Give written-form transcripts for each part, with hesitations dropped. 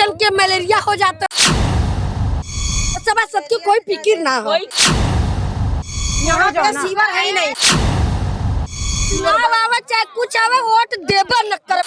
बच्चन के मलेरिया हो जाता सभा की कोई फिक्र ना हो। यहाँ पे सीवर है ही नहीं, चाहे कुछ आवे वोट देबा न कर।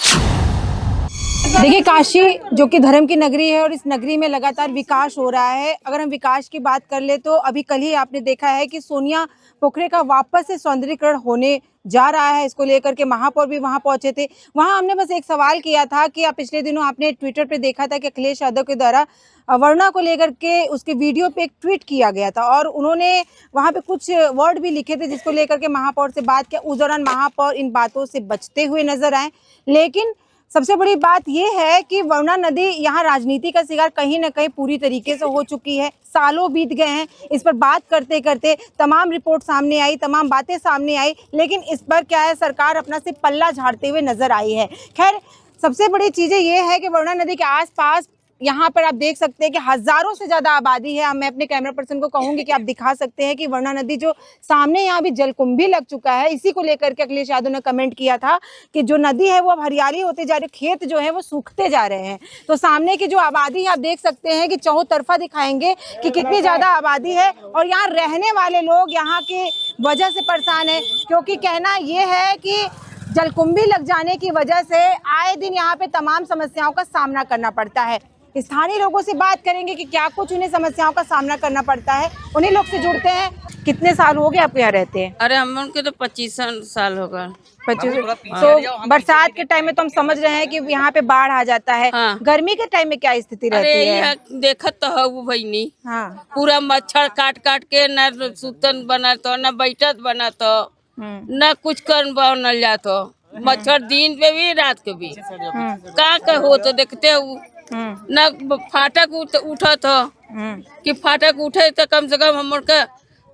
देखिए, काशी जो कि धर्म की नगरी है और इस नगरी में लगातार विकास हो रहा है। अगर हम विकास की बात कर ले तो अभी कल ही आपने देखा है कि सोनिया पोखरे का वापस से सौंदर्यीकरण होने जा रहा है। इसको लेकर के महापौर भी वहां पहुंचे थे। वहां हमने बस एक सवाल किया था कि आप पिछले दिनों आपने ट्विटर पे देखा था कि अखिलेश यादव के द्वारा वरुणा को लेकर के उसके वीडियो पे एक ट्वीट किया गया था और उन्होंने वहां पे कुछ वर्ड भी लिखे थे जिसको लेकर के महापौर से बात किया। उस दौरान महापौर इन बातों से बचते हुए नजर आए। लेकिन सबसे बड़ी बात यह है कि वरुणा नदी यहाँ राजनीति का शिकार कहीं ना कहीं पूरी तरीके से हो चुकी है। सालों बीत गए हैं इस पर बात करते करते, तमाम रिपोर्ट सामने आई, तमाम बातें सामने आई, लेकिन इस पर क्या है, सरकार अपना से पल्ला झाड़ते हुए नजर आई है। खैर, सबसे बड़ी चीजें ये है कि वरुणा नदी के आसपास यहाँ पर आप देख सकते हैं कि हजारों से ज्यादा आबादी है। मैं अपने कैमरा पर्सन को कहूंगी कि आप दिखा सकते हैं कि वरुणा नदी जो सामने यहाँ भी जलकुंभी लग चुका है। इसी को लेकर के अखिलेश यादव ने कमेंट किया था कि जो नदी है वो अब हरियाली होते जा रही, खेत जो है वो सूखते जा रहे हैं। तो सामने की जो आबादी है आप देख सकते हैं कि चौतरफा दिखाएंगे कि कितनी ज्यादा आबादी है और यहाँ रहने वाले लोग यहाँ के वजह से परेशान है, क्योंकि कहना यह है कि जलकुंभी लग जाने की वजह से आए दिन यहाँ पे तमाम समस्याओं का सामना करना पड़ता है। स्थानीय लोगों से बात करेंगे कि क्या कुछ उन्हें समस्याओं का सामना करना पड़ता है। उन्हीं लोग से जुड़ते हैं। कितने साल हो गए आप यहाँ रहते हैं? अरे हम उनके तो 25 साल हो गए। 25। तो बरसात के टाइम में तो हम समझ रहे हैं कि यहाँ पे बाढ़ आ जाता है। हाँ। गर्मी के टाइम में क्या स्थिति रहती है? देखत तो है भईनी। हाँ। पूरा मच्छर काट काट के न सुतन बना तो न बैठत बना तो न कुछ कर बनल जातो। मच्छर दिन पे भी रात के भी का हो तो देखते हो न फाटक उठा था कि फाटक उठे तो कम से कम हम का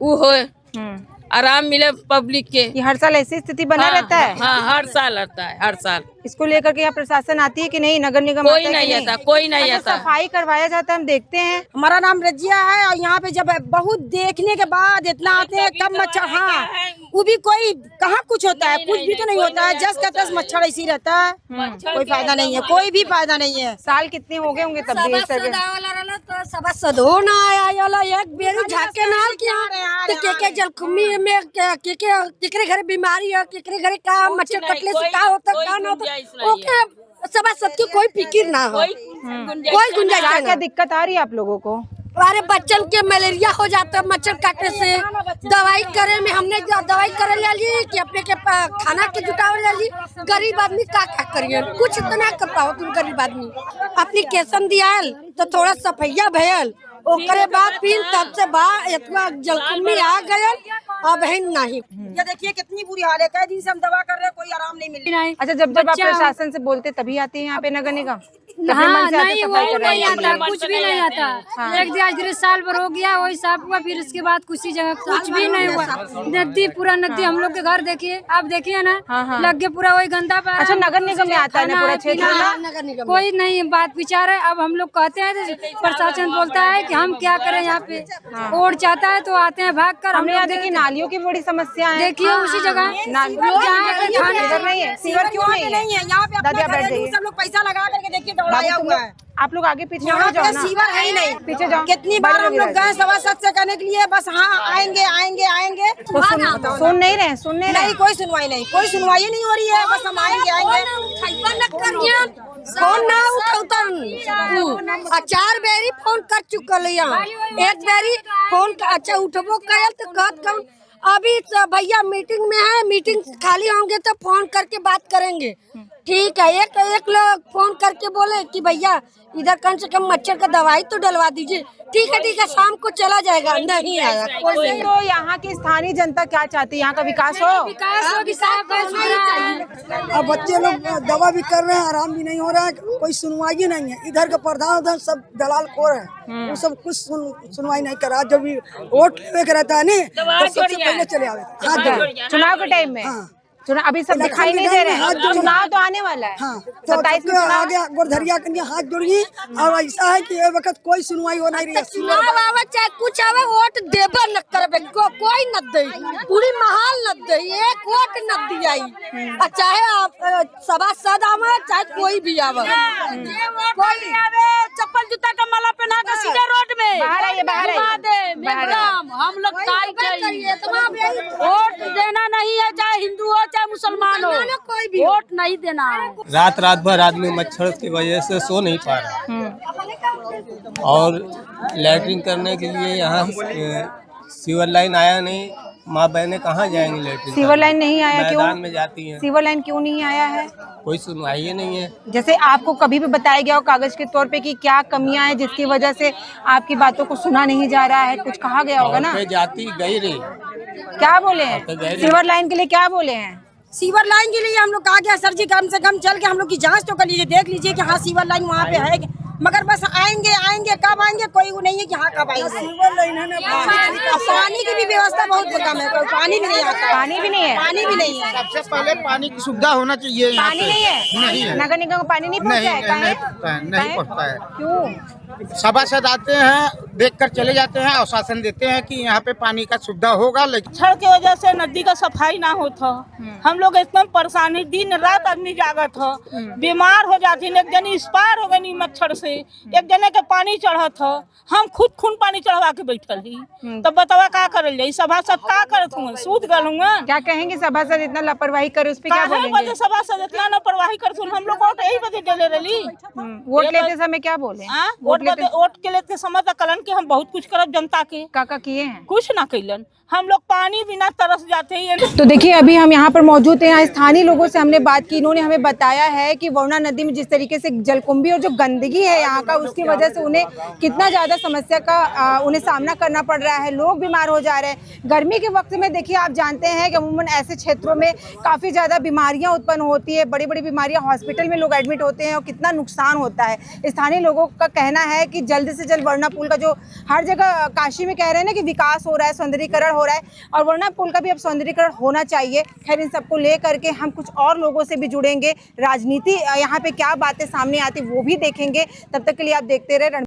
वो हो आराम मिले पब्लिक के। ये हर साल ऐसी स्थिति बना रहता है? हाँ, हर साल आता है, हर साल। इसको लेकर के यहाँ प्रशासन आती है कि नहीं? नगर निगम कोई नहीं आता, कोई नहीं आता। सफाई करवाया जाता है, हम देखते हैं। हमारा नाम रजिया है और यहाँ पे जब बहुत देखने के बाद इतना आते हैं कम मच्छर। हाँ, वो भी कोई कहाँ कुछ होता है, कुछ भी तो नहीं होता है। 10 का 10 मच्छर ऐसी रहता है, कोई फायदा नहीं है, कोई भी फायदा नहीं है। साल कितने हो गए होंगे तब भी? एक बेरी झाके नाल के जलकुंभी में केकरे घरे बीमारी है, केकरे घरे का मच्छर कटले से का होता का ना होता, ओके सब की कोई फिक्र ना हो, कोई गुंजाइश नहीं। क्या दिक्कत आ रही है आप लोगों को? अरे बच्चन के मलेरिया हो जाता है मच्छर काटने से। दवाई करे में हमने दवाई करे ले ली कि अपने के खाना के जुटावे ले ली। गरीब आदमी का करिए, कुछ तो ना कर पाओ तुम गरीब आदमी। एप्लीकेशन दियाल तो थोड़ा सफैया भयल, ओकरे बाद फिर तब से इतना जलकुंभी आ गया अब है नहीं। ये देखिए कितनी बुरी हाल है, कई दिन से हम दवा कर रहे हैं, कोई आराम नहीं मिल रहा है। अच्छा, जब आप प्रशासन से बोलते तभी आते हैं यहाँ पे नगर निगम? हाँ, नहीं वो नहीं आता, कुछ भी नहीं आता। एक दिन साल भर हो गया वही साफ हुआ, फिर उसके बाद कुछ जगह कुछ भी नहीं हुआ। नदी पूरा नदी हम लोग के घर देखिए, आप देखिए ना, लग के पूरा वही गंदा पानी। अच्छा, नगर निगम में आता है ना पूरा क्षेत्र? कोई नहीं बात विचार है। अब हम लोग कहते हैं प्रशासन बोलता है कि हम क्या करें, यहाँ पे वोट चाहता है तो आते हैं भाग कर। हमने यहाँ देखिए नालियों की बड़ी समस्या है। देखिए उसी जगह सीवर नहीं है। सीवर क्यों नहीं है? यहाँ पे सब लोग पैसा लगा करके देखिए दौड़ाया हुआ है। आप लोग आगे पीछे यहाँ जाओ ना। सीवर है ही नहीं, पीछे जाओ। कितनी बार हम लोग गए सवा सच से करने के लिए, बस हाँ आएंगे आएंगे आएंगे। तो सुन नहीं रहे, सुन नहीं, कोई सुनवाई नहीं, कोई सुनवाई नहीं हो रही है। बस हम आएंगे आएंगे, फोन ना उठा 4 बेरी फोन कर चुकल यहाँ, एक बेरी फोन अच्छा उठबो कर तो कहत कौन अभी तो भैया मीटिंग में है, मीटिंग खाली होंगे तो फोन करके बात करेंगे। ठीक है, एक लोग फोन करके बोले कि भैया इधर कम से कम मच्छर का दवाई तो डलवा दीजिए। ठीक है शाम को चला जाएगा, नहीं आया कोई। तो यहाँ की स्थानीय जनता क्या चाहती है? यहाँ का विकास हो, अब बच्चे लोग दवा भी कर रहे हैं, आराम भी नहीं हो रहा है, कोई सुनवाई नहीं है। इधर का प्रधान उधर सब दलाल खोर है, वो सब कुछ सुनवाई नहीं कर रहा। जब भी वोट लेवे के रहता है नहीं तो सबसे पहले चले आवे। चुनाव के टाइम में अभी सब दिखाई नहीं दे रहे हैं, चुनाव तो आने वाला है। हाँ, 27 में चुनाव। आगे गोरधरिया के हाथ जोड़िए। और ऐसा है कि ये वक्त कोई सुनवाई हो नहीं रही है। चुनाव आवे चाहे कुछ आवे, वोट देबे न करबे, कोई न दे, पूरी महल न दे, एक वोट न दियाई। चाहे आप सभासद आवे चाहे कोई भी आवे, कोई आवे चप्पल जूता का माला पहना के सीधे रोड में बाहर आइए, बाहर आइए, बाहर आइए। हम लोग काय चाहिए, वोट देना नहीं है, चाहे हिंदू हो चाहे मुसलमान हो, कोई भी वोट नहीं देना है। रात रात भर आदमी मच्छर की वजह से सो नहीं पा रहा। और लैट्रिन करने के लिए यहाँ सीवर लाइन आया नहीं। माँ बहनें कहाँ जाएंगी लैट्रिन? सीवर लाइन नहीं आया, क्यों? मैदान में जाती हैं। सीवर लाइन क्यों नहीं आया है? कोई सुनवाई नहीं है। जैसे आपको कभी भी बताया गया हो कागज के तौर पे कि क्या कमियां हैं जिसकी वजह से आपकी बातों को सुना नहीं जा रहा है, कुछ कहा गया होगा ना? जाती गई रही, क्या बोले हैं? सीवर लाइन के लिए क्या बोले हैं? सीवर लाइन के लिए हम लोग कहा गया सर जी कम से कम चल के हम लोग की जांच तो कर लीजिए, देख लीजिए कि हाँ सीवर लाइन वहाँ पे है, मगर बस आएंगे कब आएंगे कोई वो नहीं है कि हाँ कब आएंगे। सीवर लाइन है ना, पानी की भी व्यवस्था बहुत कम है, पानी भी नहीं आता, पानी भी नहीं है। पानी भी नहीं है। सबसे पहले पानी की सुविधा होना चाहिए। यहाँ पानी पे नहीं है, नहीं है, नगर निगम को पानी नहीं पहुंचा है, नहीं पहुंचता है, नहीं पहुंचता है। क्यों? सभासद आते हैं, देखकर चले जाते हैं, आश्वासन देते हैं कि यहाँ पे पानी का सुविधा होगा, लेकिन मच्छर की वजह से नदी का सफाई ना होता, हम लोग एकदम परेशानी, दिन रात आदमी जागत हो, बीमार हो जाती। एक जनी एक्सपायर हो गई मच्छर से, एक जने के पानी चढ़त हो, हम खुद खून पानी चढ़वा के बैठल ही, तब बतावा का करल जाई? सभासद का करत हूँ, सूद गलूंगा। क्या कहेंगे सभासद इतना लापरवाही करे, उस पे क्या बोलेंगे? सभासद इतना लापरवाही करत हूँ, हम लोग वोट यही बजे देले रही। वोट लेते समय क्या बोले? वोट के लेते समय तक कलन कि हम बहुत कुछ करब जनता के, काका किए हैं? कुछ ना कैलन, हम लोग पानी बिना तरस जाते हैं। तो देखिए अभी हम यहाँ पर मौजूद हैं, स्थानीय लोगों से हमने बात की, इन्होंने हमें बताया है कि वरुणा नदी में जिस तरीके से जलकुंभी और जो गंदगी है यहाँ का, उसकी वजह से उन्हें कितना ज़्यादा समस्या का उन्हें सामना करना पड़ रहा है, लोग बीमार हो जा रहे हैं। गर्मी के वक्त में देखिए आप जानते हैं कि अमूमन ऐसे क्षेत्रों में काफ़ी ज़्यादा बीमारियाँ उत्पन्न होती है, बड़ी बड़ी बीमारियाँ, हॉस्पिटल में लोग एडमिट होते हैं और कितना नुकसान होता है। स्थानीय लोगों का कहना है कि जल्द से जल्द वरुणा पुल का जो हर जगह काशी में कह रहे हैं ना कि विकास हो रहा है, सौंदर्यीकरण हो रहा है, और वरुणा पुल का भी अब सौंदर्यीकरण होना चाहिए। खैर इन सबको लेकर के हम कुछ और लोगों से भी जुड़ेंगे, राजनीति यहाँ पे क्या बातें सामने आती वो भी देखेंगे। तब तक के लिए आप देखते रहे